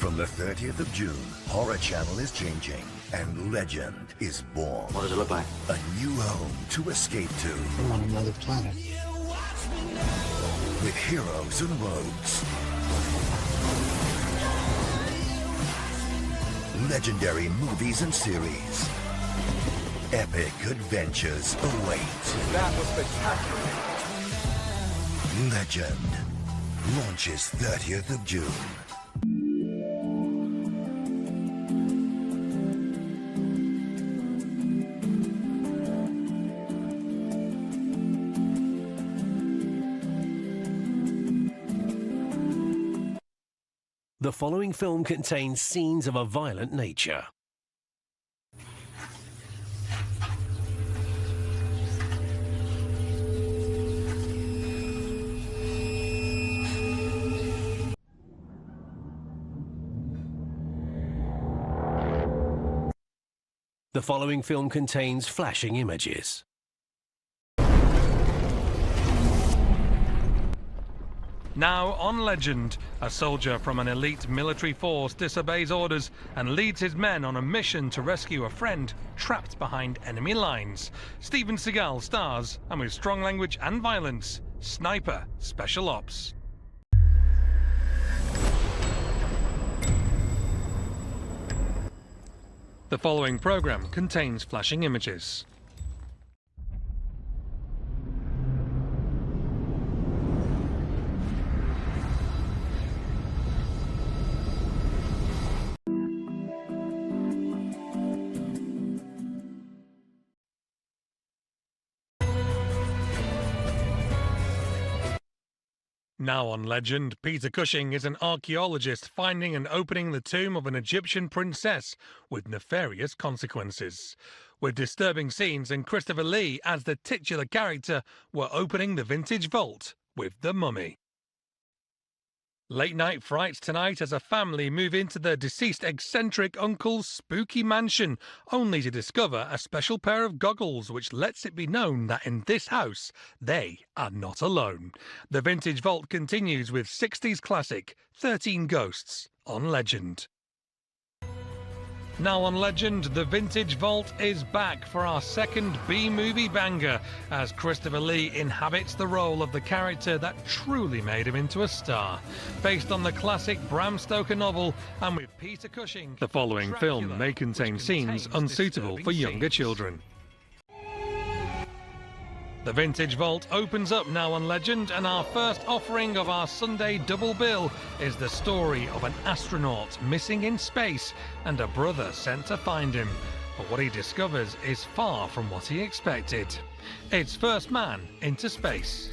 From the 30th of June, Horror Channel is changing, and legend is born. What does it look like? A new home to escape to. I'm on another planet. With heroes and rogues. Legendary movies and series. Epic adventures await. That was spectacular. Legend launches 30th of June. The following film contains scenes of a violent nature. The following film contains flashing images. Now on Legend, a soldier from an elite military force disobeys orders and leads his men on a mission to rescue a friend trapped behind enemy lines. Steven Seagal stars, and with strong language and violence, Sniper Special Ops. The following program contains flashing images. Now on Legend, Peter Cushing is an archaeologist finding and opening the tomb of an Egyptian princess with nefarious consequences. With disturbing scenes and Christopher Lee as the titular character, we're opening the vintage vault with The Mummy. Late night frights tonight as a family move into their deceased eccentric uncle's spooky mansion, only to discover a special pair of goggles which lets it be known that in this house they are not alone. The vintage vault continues with 60s classic 13 Ghosts on Legend. Now on Legend, the Vintage Vault is back for our second B-movie banger as Christopher Lee inhabits the role of the character that truly made him into a star. Based on the classic Bram Stoker novel and with Peter Cushing, the following film may contain scenes unsuitable for younger children. The Vintage Vault opens up now on Legend, and our first offering of our Sunday double bill is the story of an astronaut missing in space and a brother sent to find him. But what he discovers is far from what he expected. It's First Man into Space.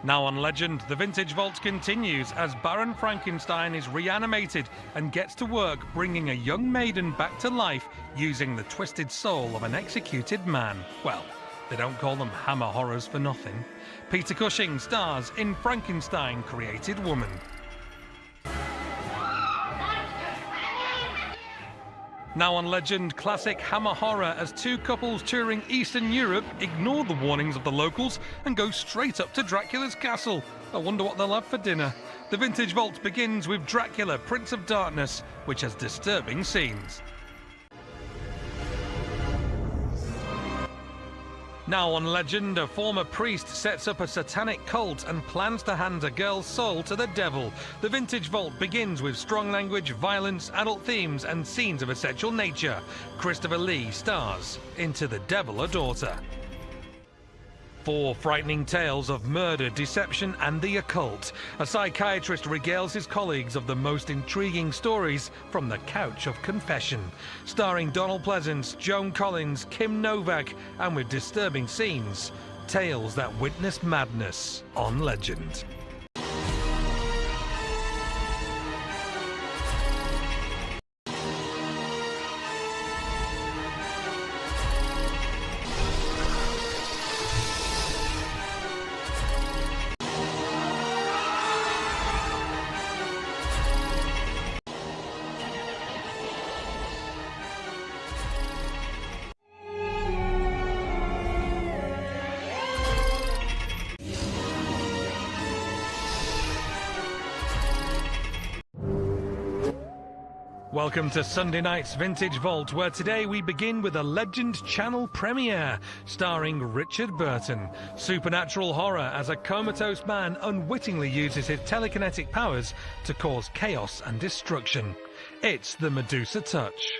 Now on Legend, the Vintage Vault continues as Baron Frankenstein is reanimated and gets to work bringing a young maiden back to life using the twisted soul of an executed man. Well, they don't call them hammer horrors for nothing. Peter Cushing stars in Frankenstein Created Woman. Now on Legend, classic hammer horror as two couples touring Eastern Europe ignore the warnings of the locals and go straight up to Dracula's castle. I wonder what they'll have for dinner. The Vintage Vault begins with Dracula, Prince of Darkness, which has disturbing scenes. Now on Legend, a former priest sets up a satanic cult and plans to hand a girl's soul to the devil. The Vintage Vault begins with strong language, violence, adult themes and scenes of a sexual nature. Christopher Lee stars into The Devil a Daughter. 4 frightening tales of murder, deception and the occult. A psychiatrist regales his colleagues of the most intriguing stories from the couch of confession. Starring Donald Pleasance, Joan Collins, Kim Novak, and with disturbing scenes, tales that witness madness on Legend. Welcome to Sunday night's Vintage Vault, where today we begin with a Legend Channel premiere starring Richard Burton. Supernatural horror as a comatose man unwittingly uses his telekinetic powers to cause chaos and destruction. It's the Medusa Touch.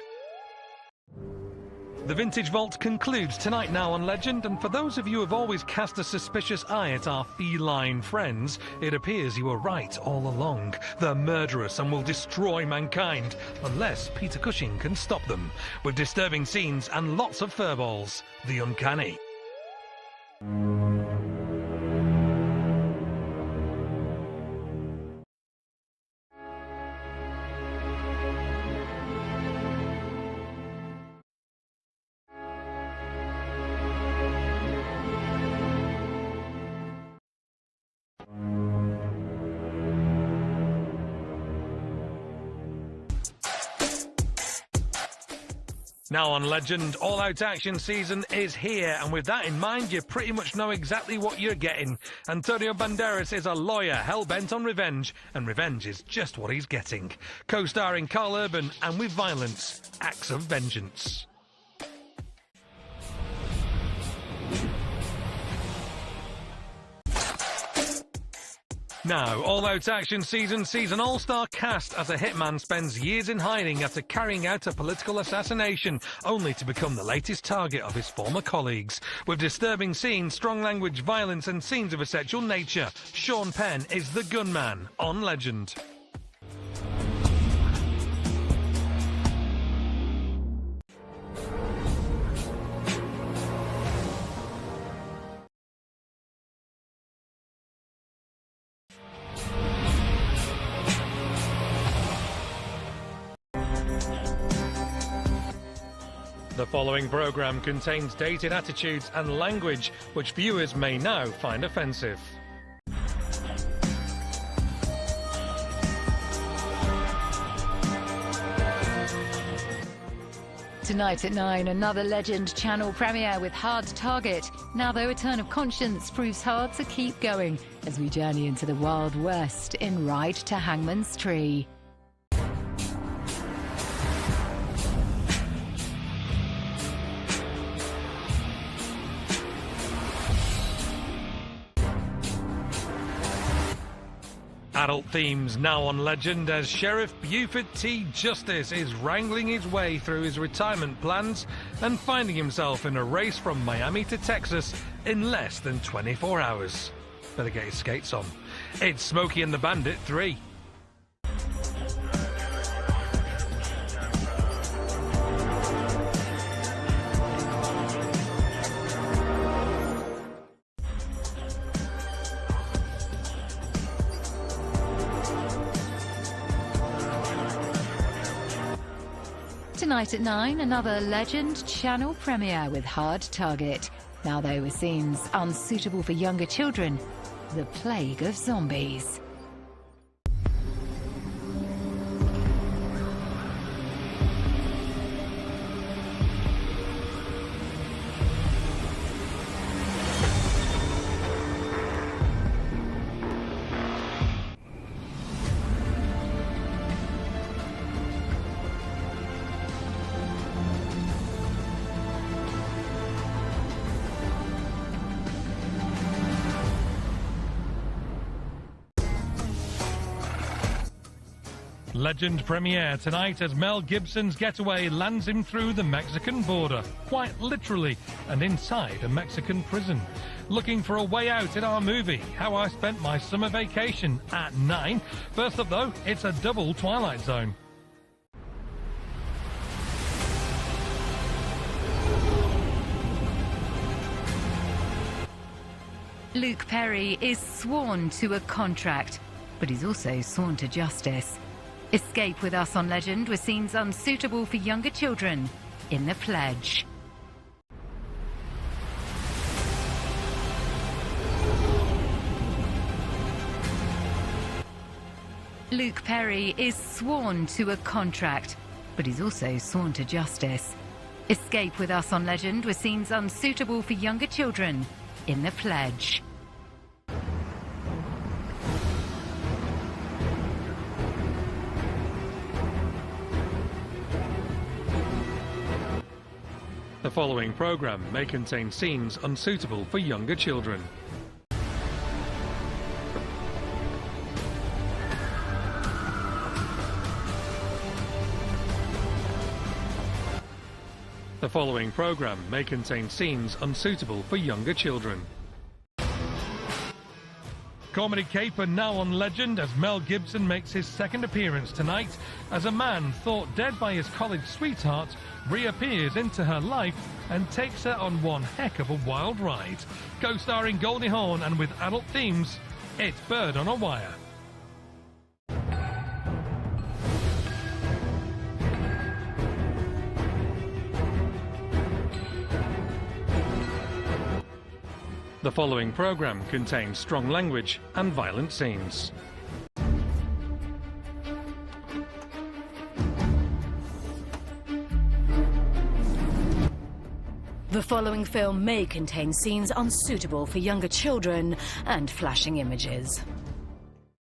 The Vintage Vault concludes tonight now on Legend, and for those of you who have always cast a suspicious eye at our feline friends, it appears you were right all along. They're murderous and will destroy mankind, unless Peter Cushing can stop them. With disturbing scenes and lots of furballs, the uncanny. Now on Legend, all-out action season is here, and with that in mind, you pretty much know exactly what you're getting. Antonio Banderas is a lawyer hell-bent on revenge, and revenge is just what he's getting. Co-starring Carl Urban, and with violence, acts of vengeance. Now, all-out action season sees an all-star cast as a hitman spends years in hiding after carrying out a political assassination, only to become the latest target of his former colleagues. With disturbing scenes, strong language, violence and scenes of a sexual nature, Sean Penn is the gunman on Legend. The following programme contains dated attitudes and language which viewers may now find offensive. Tonight at 9, another Legend Channel premiere with Hard Target. Now, though, a turn of conscience proves hard to keep going as we journey into the Wild West in Ride to Hangman's Tree. Adult themes now on Legend as Sheriff Buford T. Justice is wrangling his way through his retirement plans and finding himself in a race from Miami to Texas in less than 24 hours. Better get his skates on. It's Smokey and the Bandit 3. Tonight at 9, another Legend Channel premiere with Hard Target. Now, though, with scenes unsuitable for younger children, the plague of zombies. Legend premiere tonight as Mel Gibson's getaway lands him through the Mexican border, quite literally, and inside a Mexican prison. Looking for a way out in our movie, How I Spent My Summer Vacation, at 9. First up, though, it's a double Twilight Zone. Luke Perry is sworn to a contract, but he's also sworn to justice. Escape with us on Legend with scenes unsuitable for younger children in The Pledge. Luke Perry is sworn to a contract, but he's also sworn to justice. Escape with us on Legend with scenes unsuitable for younger children in The Pledge. The following programme may contain scenes unsuitable for younger children. The following programme may contain scenes unsuitable for younger children. Comedy caper now on Legend as Mel Gibson makes his second appearance tonight as a man thought dead by his college sweetheart reappears into her life and takes her on one heck of a wild ride. Co-starring Goldie Hawn and with adult themes, it's Bird on a Wire. The following programme contains strong language and violent scenes. The following film may contain scenes unsuitable for younger children and flashing images.